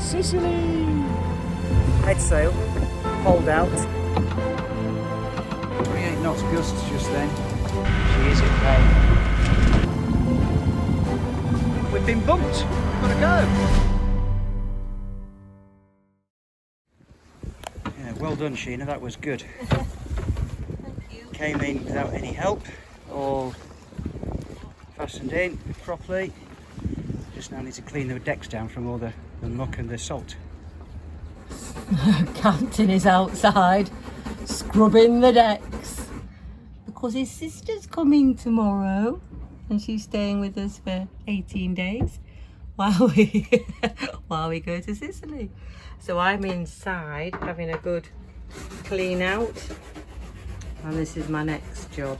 Sicily! Headsail, hold out. 28 knots gusts just then. She is in pain. We've been bumped. We've got to go. Yeah, well done, Sheenagh. That was good. Thank you. Came in without any help. All fastened in properly. Just now need to clean the decks down from all the muck and the salt. Captain is outside scrubbing the decks because his sister's coming tomorrow and she's staying with us for 18 days while we go to Sicily. So I'm inside having a good clean out, and this is my next job.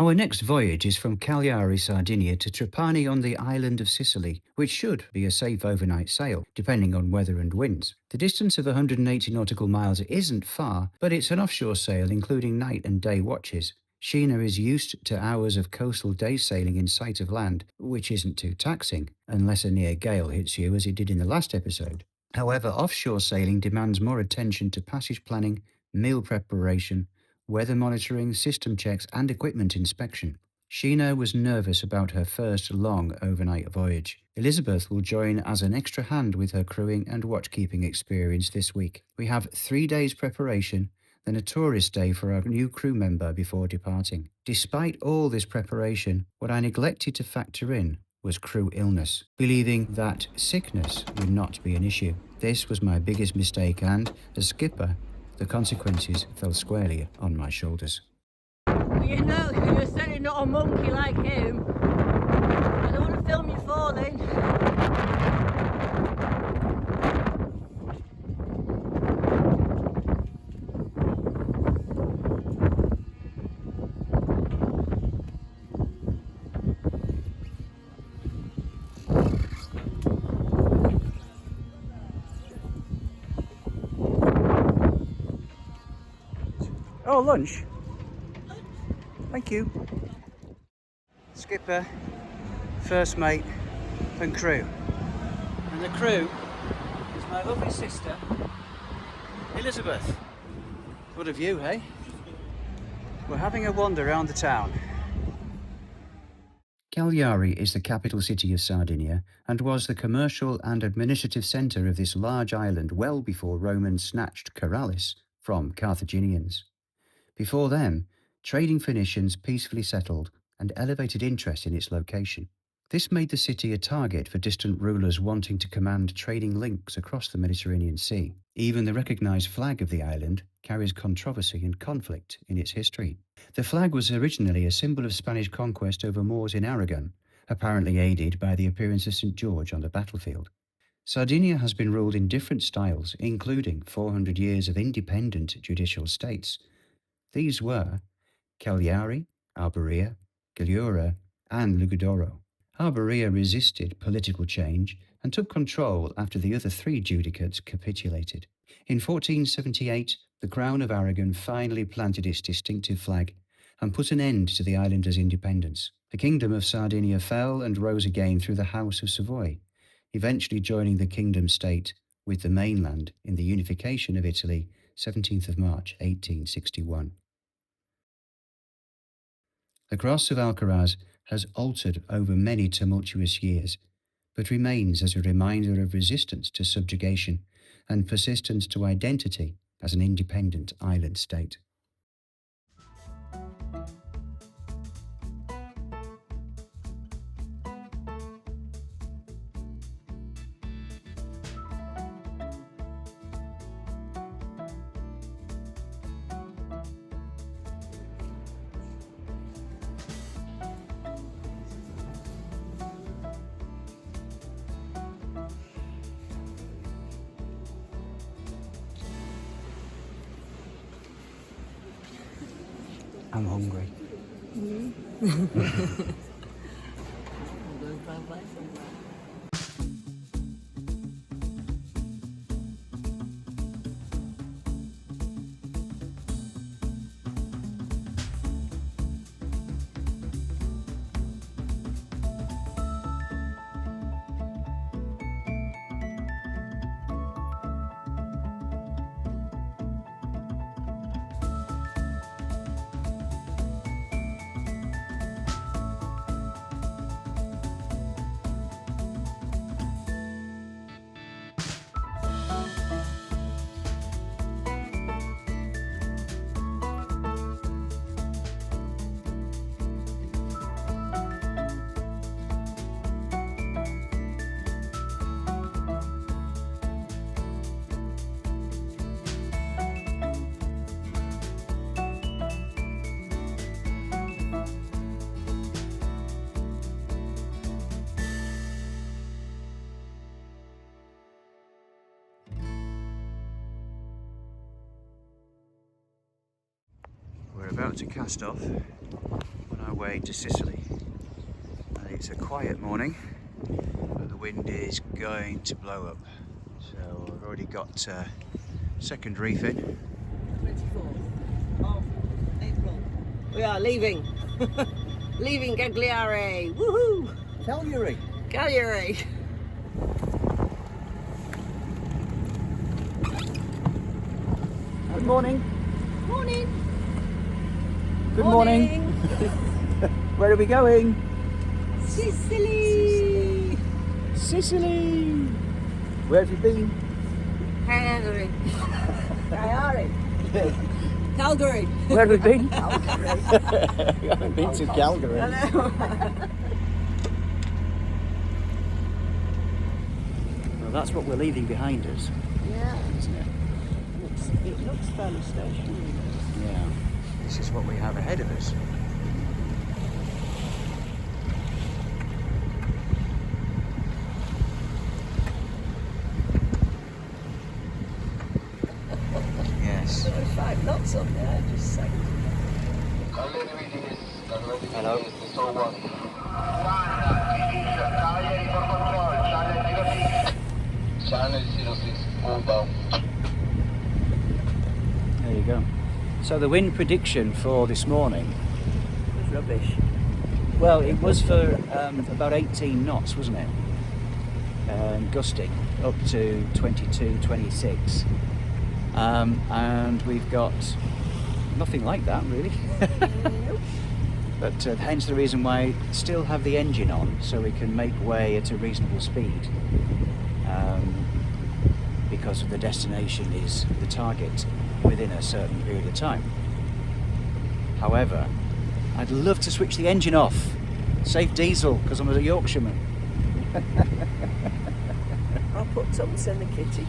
Our next voyage is from Cagliari, Sardinia to Trapani on the island of Sicily, which should be a safe overnight sail, depending on weather and winds. The distance of 180 nautical miles isn't far, but it's an offshore sail including night and day watches. Sheenagh is used to hours of coastal day sailing in sight of land, which isn't too taxing, unless a near gale hits you as it did in the last episode. However, offshore sailing demands more attention to passage planning, meal preparation, weather monitoring, system checks and equipment inspection. Sheenagh was nervous about her first long overnight voyage. Elizabeth will join as an extra hand with her crewing and watchkeeping experience this week. We have 3 days preparation, then a tourist day for our new crew member before departing. Despite all this preparation, what I neglected to factor in was crew illness, believing that sickness would not be an issue. This was my biggest mistake, and as skipper, the consequences fell squarely on my shoulders. You know, you're certainly not a monkey like him. I don't want to film you falling. Oh, lunch. Thank you. Skipper, first mate and crew. And the crew is my lovely sister, Elizabeth. What a view, hey? We're having a wander around the town. Cagliari is the capital city of Sardinia and was the commercial and administrative centre of this large island well before Romans snatched Corellis from Carthaginians. Before them, trading Phoenicians peacefully settled and elevated interest in its location. This made the city a target for distant rulers wanting to command trading links across the Mediterranean Sea. Even the recognised flag of the island carries controversy and conflict in its history. The flag was originally a symbol of Spanish conquest over Moors in Aragon, apparently aided by the appearance of St. George on the battlefield. Sardinia has been ruled in different styles, including 400 years of independent judicial states. These were Cagliari, Arborea, Gallura, and Lugudoro. Arborea resisted political change and took control after the other 3 judicates capitulated. In 1478, the Crown of Aragon finally planted its distinctive flag and put an end to the islanders' independence. The Kingdom of Sardinia fell and rose again through the House of Savoy, eventually joining the kingdom state with the mainland in the unification of Italy, 17th of March 1861. The Cross of Alcaraz has altered over many tumultuous years, but remains as a reminder of resistance to subjugation and persistence to identity as an independent island state. I'm hungry. about to cast off on our way to Sicily. It's a quiet morning, but the wind is going to blow up. So I've already got second reef in. 24th of April. We are leaving. Leaving Cagliari. Woohoo! Cagliari. Cagliari. Good morning. Morning. Good morning. Where are we going? Sicily. Sicily. Where have you been? Cagliari. Cagliari. Calgary. Where have we been? Calgary. We haven't been to Calgary. I know. Well, that's what we're leaving behind us, Yeah. isn't it? It looks fairly stationary. Yeah. This is what we have ahead of us. Yes. There were 5 knots up there, just saying. Hello. There you go. So the wind prediction for this morning, It was rubbish. well, it was for about 18 knots, wasn't it? Gusting up to 22, 26. And we've got nothing like that really. But hence the reason why still have the engine on, so we can make way at a reasonable speed, because the destination is the target within a certain period of time. However, I'd love to switch the engine off, save diesel, because I'm a Yorkshireman. I'll put Thomas in the kitty.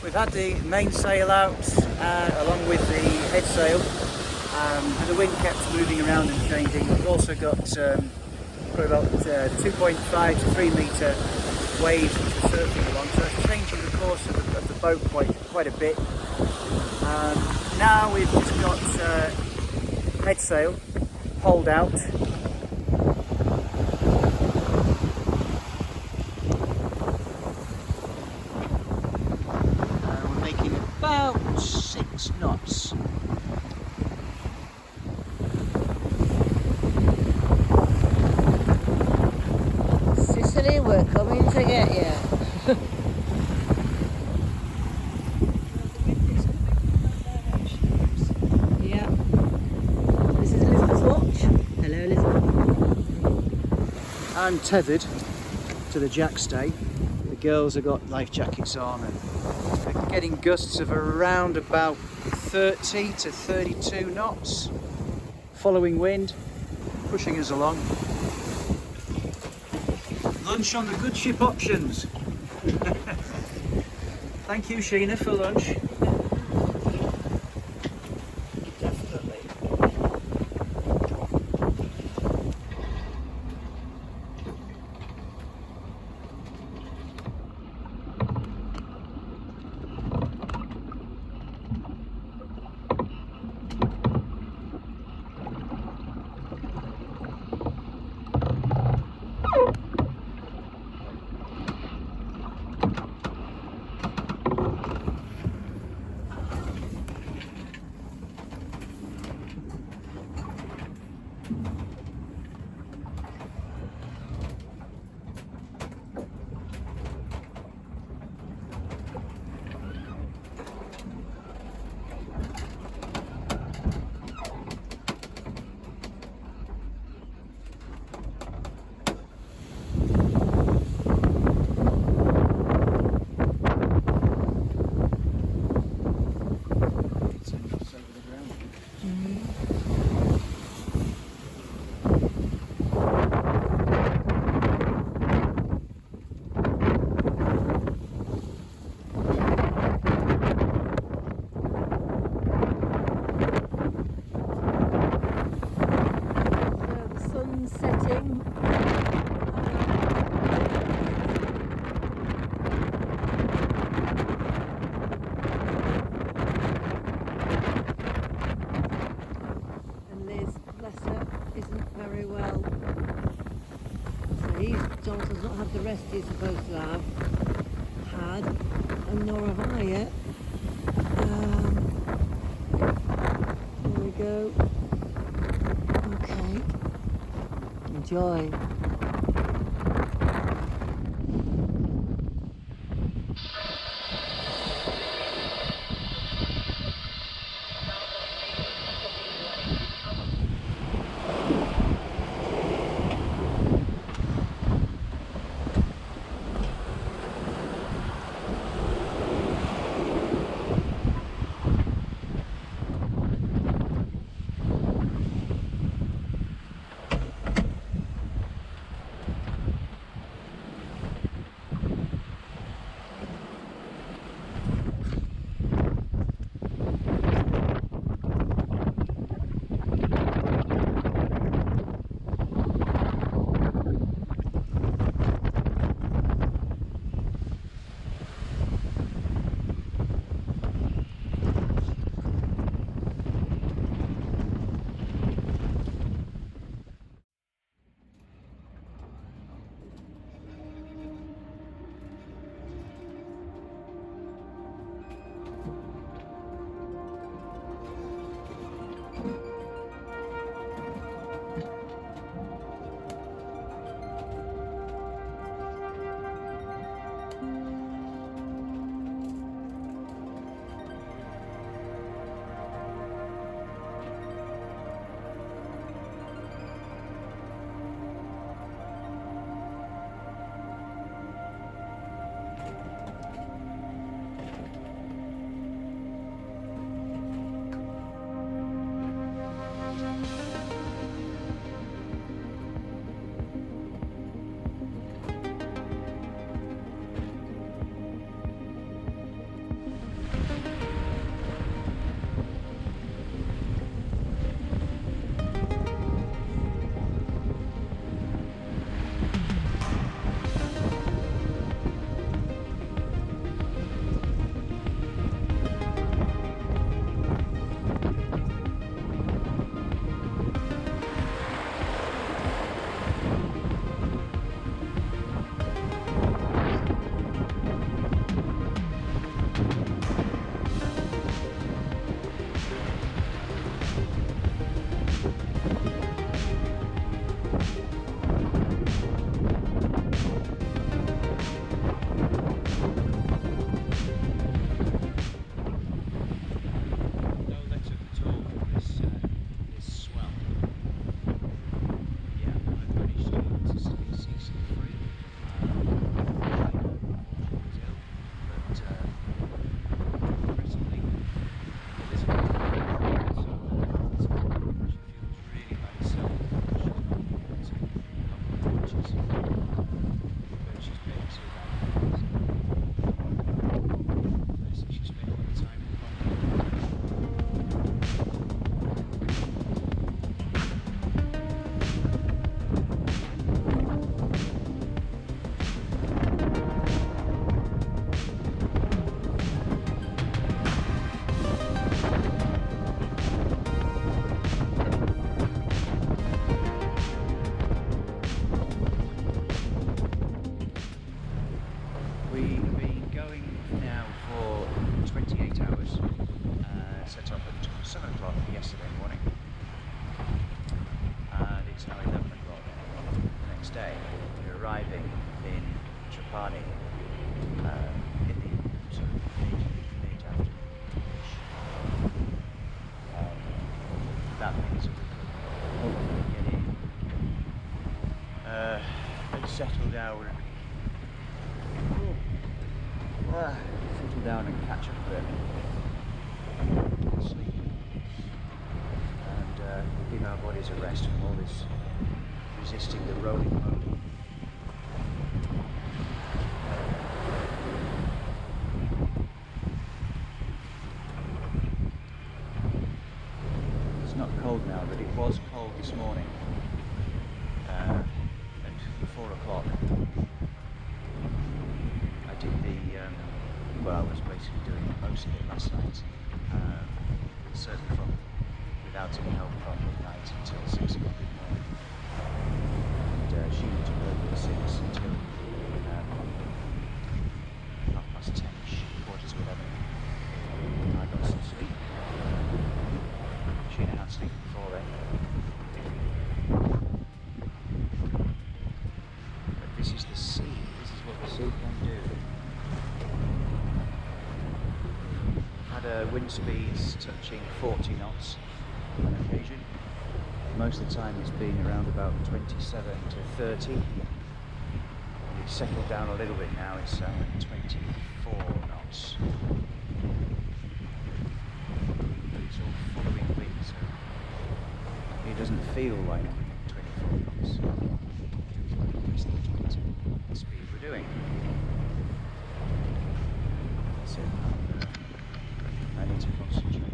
We've had the mainsail out along with the headsail, and the wind kept moving around and changing. We've also got probably about 2.5 to 3 metre waves which are surfing along, so it's changing the course of the boat quite a bit. Now we've just got headsail hauled out. About 6 knots. Sicily, we're coming to get you. Yeah. This is Elizabeth's watch. Hello, Elizabeth. And tethered to the jackstay. The girls have got life jackets on and they're getting gusts of around about 30 to 32 knots. Following wind, pushing us along. Lunch on the good ship options. Thank you, Sheenagh, for lunch. Definitely. Jonathan's not had the rest he's supposed to have had, and nor have I yet. Here we go. Okay. Enjoy. arriving in Trapani in the sort of late afternoon. That means that we can get in and settle down and catch up a bit, sleep, and give our bodies a rest from all this resisting the rolling mode. It's not cold now, but it was cold this morning at 4 o'clock. I did I was basically doing most of it last night, certainly from without any help from midnight until 6 o'clock in the morning. And Sheenagh took over 6 until 10:30, quarter to 11. I got some sleep. Sheenagh had sleep before then. But this is the sea. This is what the sea can do. Had wind speeds touching 40 knots on occasion. Most of the time it's been around about 27 to 30. It's settled down a little bit now, it's 24 knots. But it's all following wind, so it doesn't feel like 24 knots. It feels like less than 20, the speed we're doing. That's it. I need to concentrate.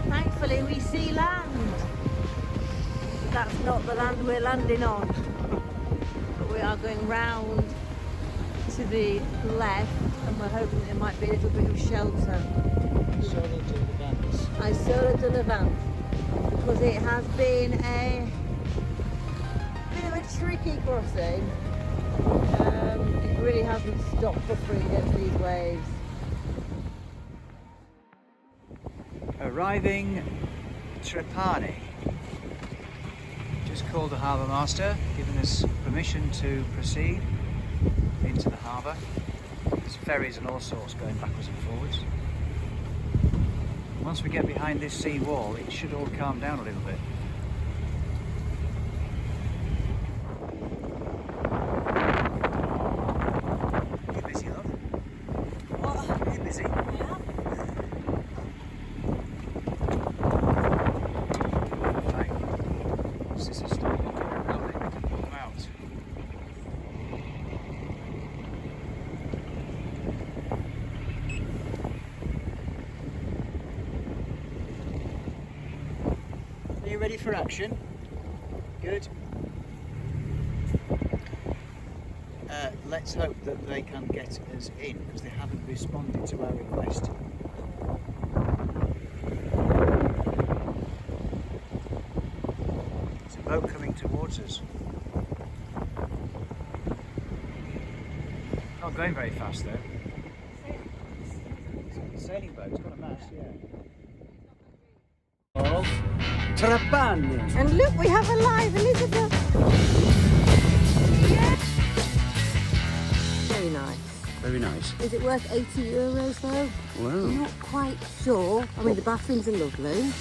Thankfully we see land. That's not the land we're landing on. But we are going round to the left and we're hoping there might be a little bit of shelter. Isola de Levant. Because it has been a bit of a tricky crossing. It really hasn't stopped buffering against these waves. Arriving Trapani. Just called the harbour master, giving us permission to proceed into the harbour. There's ferries and all sorts going backwards and forwards. Once we get behind this sea wall, it should all calm down a little bit. You busy, love? What? You busy? Yeah. Are you ready for action? Good. Let's hope that they can get us in because they haven't responded to our request. There's a boat coming towards us. Not going very fast though. It's a sailing boat, it's got a mast, yeah. Of Trapani. And look, we have a live Elizabeth. Yeah. Very nice. Very nice. Is it worth €80 though? Wow. I'm not quite sure. I mean, the bathrooms are lovely.